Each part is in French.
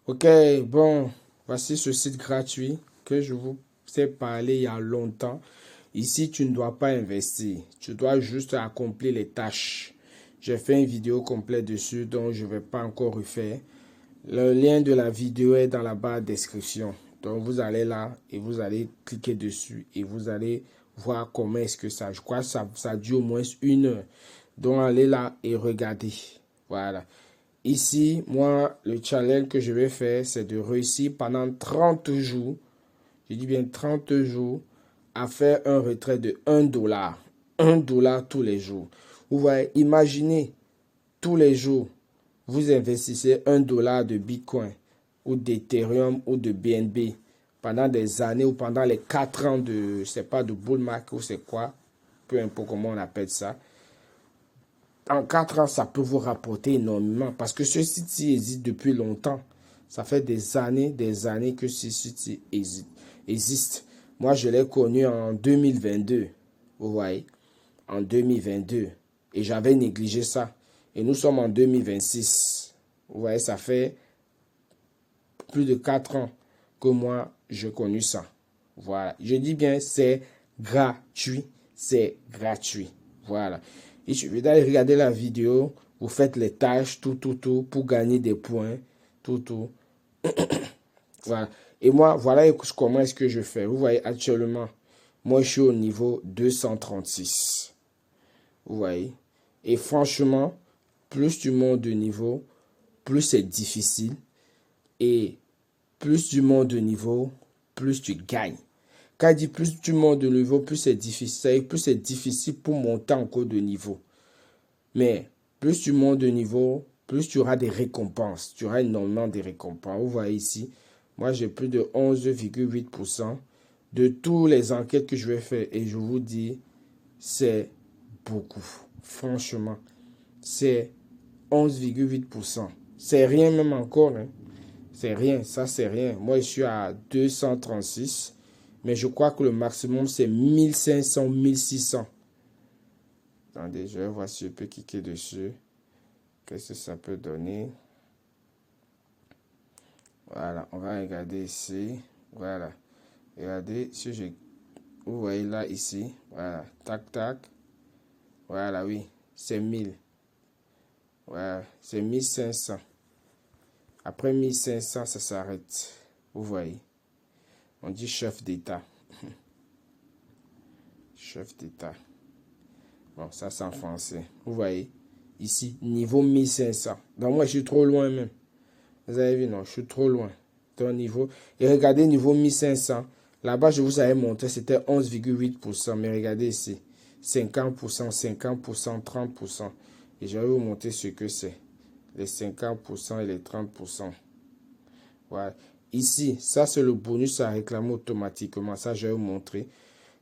Ok, bon, voici ce site gratuit que je vous ai parlé il y a longtemps. Ici, tu ne dois pas investir. Tu dois juste accomplir les tâches. J'ai fait une vidéo complète dessus, donc je ne vais pas encore refaire. Le lien de la vidéo est dans la barre de description. Donc, vous allez là et vous allez cliquer dessus et vous allez voir comment est-ce que ça. Je crois que ça dure au moins 1 heure. Donc, allez là et regardez. Voilà. Ici, moi, le challenge que je vais faire, c'est de réussir pendant 30 jours, je dis bien 30 jours, à faire un retrait de 1 $. 1 $ tous les jours. Vous voyez, imaginez, tous les jours, vous investissez 1 $ de Bitcoin ou d'Ethereum ou de BNB pendant des années ou pendant les 4 ans de, je sais pas, de bull market ou c'est quoi, peu importe comment on appelle ça. En 4 ans, ça peut vous rapporter énormément parce que ce site-ci existe depuis longtemps. Ça fait des années que ce site-ci existe. Moi, je l'ai connu en 2022. Vous voyez, en 2022. Et j'avais négligé ça. Et nous sommes en 2026. Vous voyez, ça fait plus de 4 ans que moi, j'ai connu ça. Voilà. Je dis bien, c'est gratuit. C'est gratuit. Voilà. Il suffit d'aller regarder la vidéo. Vous faites les tâches, tout, pour gagner des points. Tout. Voilà. Et moi, voilà comment est-ce que je fais. Vous voyez, actuellement, moi, je suis au niveau 236. Vous voyez. Et franchement, plus tu montes de niveau, plus c'est difficile. Et plus tu montes de niveau, plus tu gagnes. Quand je dis plus tu montes de niveau, plus c'est difficile. Plus c'est difficile pour monter encore de niveau. Mais plus tu montes de niveau, plus tu auras des récompenses. Tu auras énormément de récompenses. Vous voyez ici, moi j'ai plus de 11,8% de toutes les enquêtes que je vais faire. Et je vous dis, c'est beaucoup. Franchement, c'est 11,8%. C'est rien même encore. Hein. C'est rien, ça c'est rien. Moi je suis à 236. Mais je crois que le maximum c'est 1500, 1600. Attendez, je vais voir si je peux cliquer dessus. Qu'est-ce que ça peut donner? Voilà, on va regarder ici. Voilà. Regardez, si je... Vous voyez là, ici. Voilà, tac, tac. Voilà, oui, c'est 1000. Voilà, c'est 1500. Après 1500, ça s'arrête. Vous voyez. On dit chef d'État. Chef d'État. Bon, ça c'est en français. Vous voyez. Ici, niveau 1500. Donc moi, je suis trop loin même. Vous avez vu, non, je suis trop loin. Ton niveau. Et regardez, niveau 1500. Là-bas, je vous avais montré, c'était 11,8%. Mais regardez ici. 50%, 50%, 30%. Et je vais vous montrer ce que c'est. Les 50% et les 30%. Voilà. Ici, ça c'est le bonus à réclamer automatiquement. Ça, je vais vous montrer.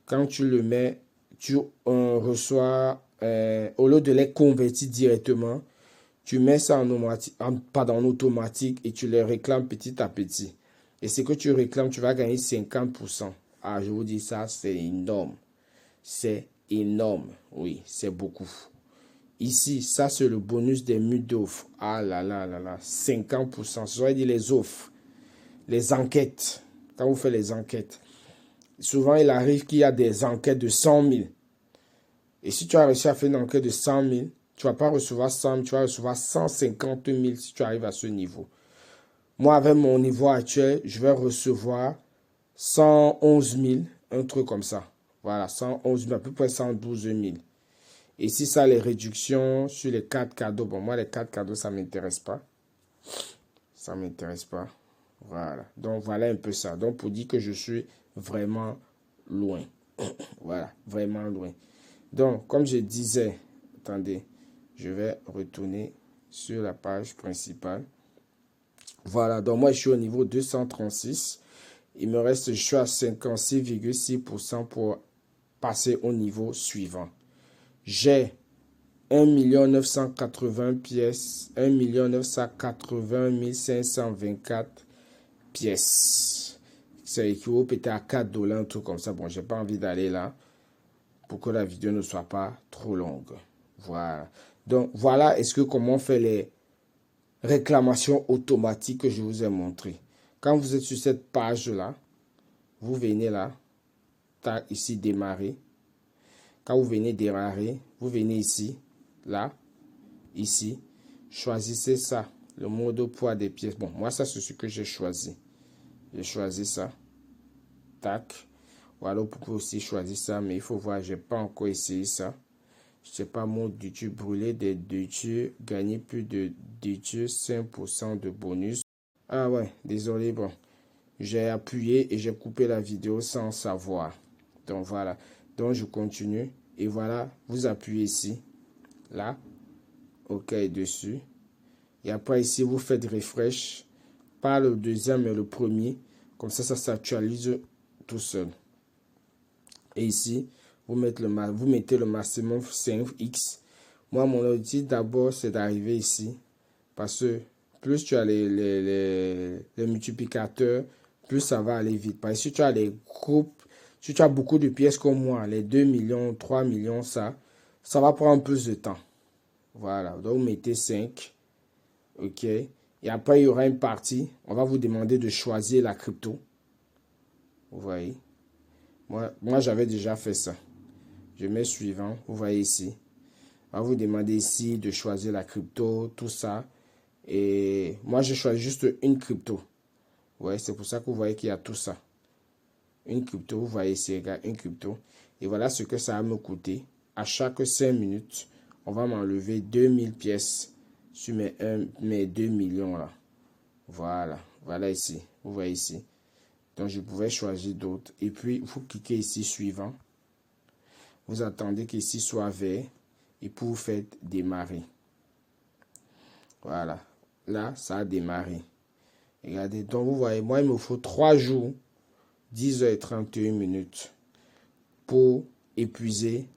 Quand tu le mets, tu reçois, au lieu de les convertir directement, tu mets ça en automatique et tu les réclames petit à petit. Et ce que tu réclames, tu vas gagner 50%. Ah, je vous dis ça, c'est énorme. C'est énorme. Oui, c'est beaucoup. Ici, ça, c'est le bonus des mutes d'offres. Ah là là là là, 50%. Ce sont les offres, les enquêtes. Quand vous faites les enquêtes, souvent, il arrive qu'il y a des enquêtes de 100 000. Et si tu as réussi à faire une enquête de 100 000, tu ne vas pas recevoir 100 000, tu vas recevoir 150 000 si tu arrives à ce niveau. Moi, avec mon niveau actuel, je vais recevoir 111 000, un truc comme ça. Voilà, 111 000, à peu près 112 000. Et si ça, les réductions sur les 4 cadeaux, bon, moi, les 4 cadeaux, ça ne m'intéresse pas. Ça ne m'intéresse pas. Voilà. Donc, voilà un peu ça. Donc, pour dire que je suis vraiment loin. Voilà, vraiment loin. Donc, comme je disais, attendez, je vais retourner sur la page principale. Voilà, donc moi, je suis au niveau 236. Il me reste, je suis à 56,6% pour passer au niveau suivant. J'ai 1 980 pièces, 1 980 524 pièces. Ça équivaut peut-être à 4 $, un truc comme ça. Bon, j'ai pas envie d'aller là pour que la vidéo ne soit pas trop longue. Voilà. Donc, voilà, est-ce que comment on fait réclamation automatique que je vous ai montré. Quand vous êtes sur cette page-là, vous venez là, ici démarrer. Quand vous venez démarrer, vous venez ici, là, ici, choisissez ça, le mode poids des pièces. Bon, moi, ça, c'est ce que j'ai choisi. J'ai choisi ça. Tac. Voilà, vous pouvez aussi choisir ça, mais il faut voir, j'ai pas encore essayé ça. Je sais pas, mode YouTube brûlé des YouTube, gagner plus de YouTube, 5% de bonus. Ah ouais, désolé, bon. J'ai appuyé et j'ai coupé la vidéo sans savoir. Donc voilà. Donc je continue. Et voilà, vous appuyez ici. Là. OK dessus. Et après ici, vous faites refresh. Pas le deuxième, mais le premier. Comme ça s'actualise tout seul. Et ici, vous mettez le maximum 5x. Moi, mon objectif d'abord, c'est d'arriver ici. Parce que plus tu as les multiplicateurs, plus ça va aller vite. Parce que si tu as les groupes, si tu as beaucoup de pièces comme moi, les 2 millions, 3 millions, ça va prendre plus de temps. Voilà, donc vous mettez 5. OK. Et après, il y aura une partie. On va vous demander de choisir la crypto. Vous voyez. Moi j'avais déjà fait ça. Je mets suivant. Vous voyez ici. On va vous demander ici de choisir la crypto, tout ça. Et moi, je choisis juste une crypto. Ouais, c'est pour ça que vous voyez qu'il y a tout ça. Une crypto, vous voyez ici, regarde, une crypto. Et voilà ce que ça va me coûter. À chaque 5 minutes, on va m'enlever 2000 pièces sur mes 2 millions là. Voilà, voilà ici. Vous voyez ici. Donc, je pouvais choisir d'autres. Et puis, vous cliquez ici, suivant. Vous attendez qu'ici soit vert. Et puis, vous faites démarrer. Voilà. Là, ça a démarré. Regardez, donc vous voyez, moi, il me faut 3 jours, 10h31 minutes pour épuiser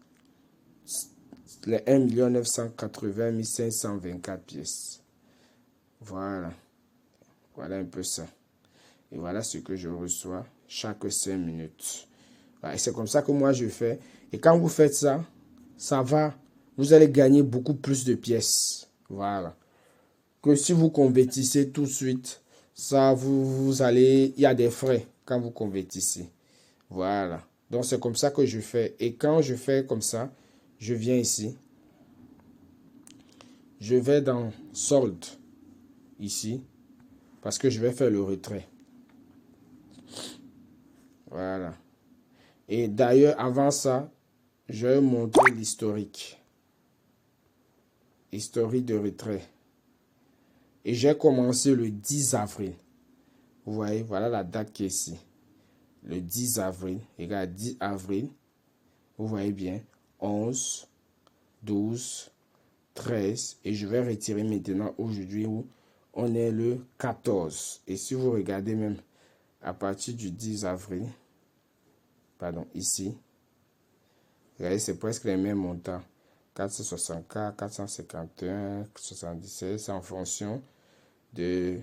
les 1 980 524 pièces. Voilà. Voilà un peu ça. Et voilà ce que je reçois chaque 5 minutes. Voilà. Et c'est comme ça que moi, je fais. Et quand vous faites ça, ça va. Vous allez gagner beaucoup plus de pièces. Voilà. Que si vous convertissez tout de suite, ça, vous allez, il y a des frais quand vous convertissez. Voilà. Donc, c'est comme ça que je fais. Et quand je fais comme ça, je viens ici. Je vais dans solde, ici, parce que je vais faire le retrait. Voilà. Et d'ailleurs, avant ça, je vais montrer l'historique. Historique de retrait. Et j'ai commencé le 10 avril. Vous voyez, voilà la date qui est ici. Le 10 avril. Regarde, 10 avril. Vous voyez bien. 11, 12, 13. Et je vais retirer maintenant aujourd'hui où on est le 14. Et si vous regardez même à partir du 10 avril, pardon, ici, regardez, c'est presque les mêmes montants. 464, 451, 77, c'est en fonction de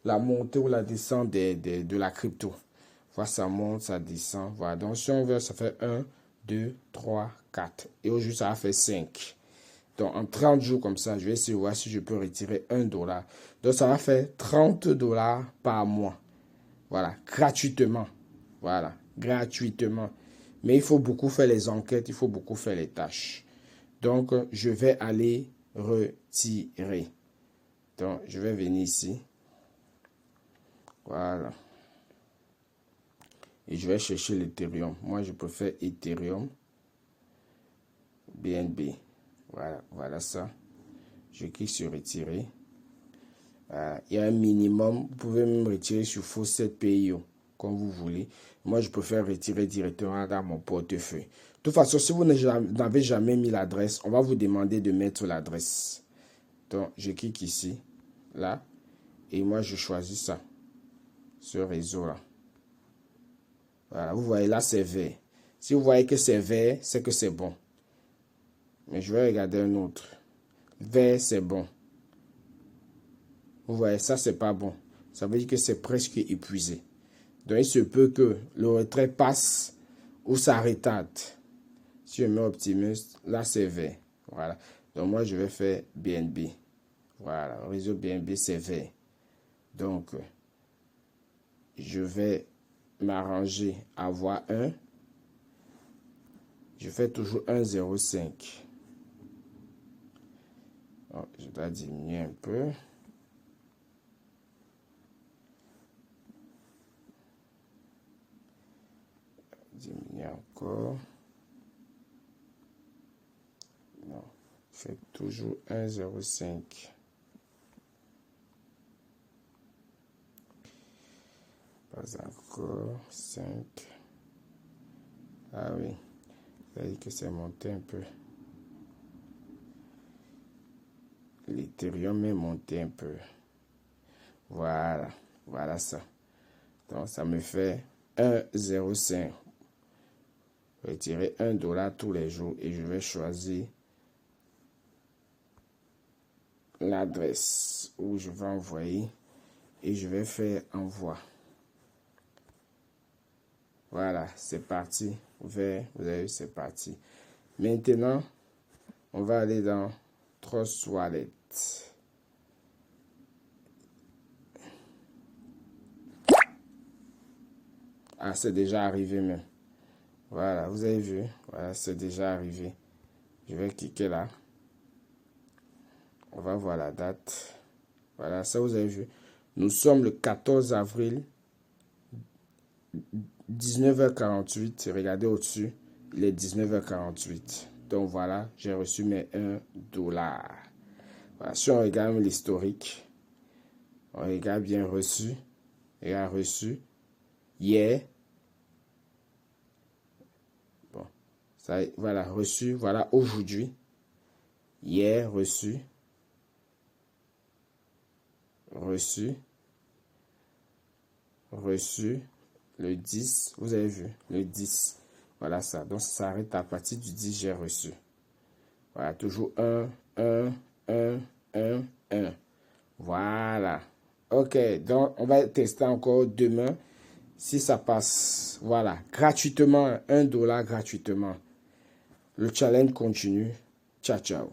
la montée ou la descente de la crypto. Voilà, ça monte, ça descend. Voilà, donc si on veut, ça fait 1, 2, 3, 4. Et aujourd'hui, ça va faire 5. Donc, en 30 jours comme ça, je vais essayer de voir si je peux retirer $1. Donc, ça va faire $30 par mois. Voilà, gratuitement. Voilà, gratuitement. Mais il faut beaucoup faire les enquêtes, il faut beaucoup faire les tâches. Donc, je vais aller retirer. Donc, je vais venir ici. Voilà. Et je vais chercher l'Ethereum. Moi, je préfère Ethereum. BNB. Voilà, voilà ça. Je clique sur retirer. Il y a un minimum. Vous pouvez même retirer sur Faucet PayO, comme vous voulez. Moi, je préfère retirer directement dans mon portefeuille. De toute façon, si vous n'avez jamais mis l'adresse, on va vous demander de mettre l'adresse. Donc, je clique ici, là, et moi, je choisis ça, ce réseau-là. Voilà, vous voyez, là, c'est vert. Si vous voyez que c'est vert, c'est que c'est bon. Mais je vais regarder un autre. Vert, c'est bon. Vous voyez, ça, c'est pas bon. Ça veut dire que c'est presque épuisé. Donc, il se peut que le retrait passe ou ça retarde. Si je mets optimiste, là, c'est vert. Voilà. Donc, moi, je vais faire BNB. Voilà, réseau BNB, c'est vert. Donc, je vais m'arranger à avoir 1. Je fais toujours 1,05. Bon, je dois diminuer un peu. Diminuer encore. Non, je fais toujours 1,05. Pas encore. 5. Ah oui. Ça dit que c'est monté un peu. L'Ethereum est monté un peu. Voilà. Voilà ça. Donc, ça me fait 1,05. Retirer $1 tous les jours et je vais choisir l'adresse où je vais envoyer et je vais faire envoi. Voilà, c'est parti. Vous avez vu, c'est parti. Maintenant, on va aller dans Trust Wallet. Ah, c'est déjà arrivé même. Voilà, vous avez vu. Voilà, c'est déjà arrivé. Je vais cliquer là. On va voir la date. Voilà, ça vous avez vu. Nous sommes le 14 avril, 19h48. Regardez au-dessus, il est 19h48. Donc voilà, j'ai reçu mes $1. Voilà, si on regarde l'historique, on regarde bien reçu. Regarde reçu. Hier. Bon, ça, voilà, reçu. Voilà, aujourd'hui. Hier, reçu. Reçu. Reçu. Le 10, vous avez vu, le 10. Voilà ça. Donc, ça s'arrête à partir du 10, j'ai reçu. Voilà, toujours 1, 1, 1, 1, 1. Voilà. Ok, donc on va tester encore demain si ça passe. Voilà, gratuitement, $1 gratuitement. Le challenge continue. Ciao, ciao.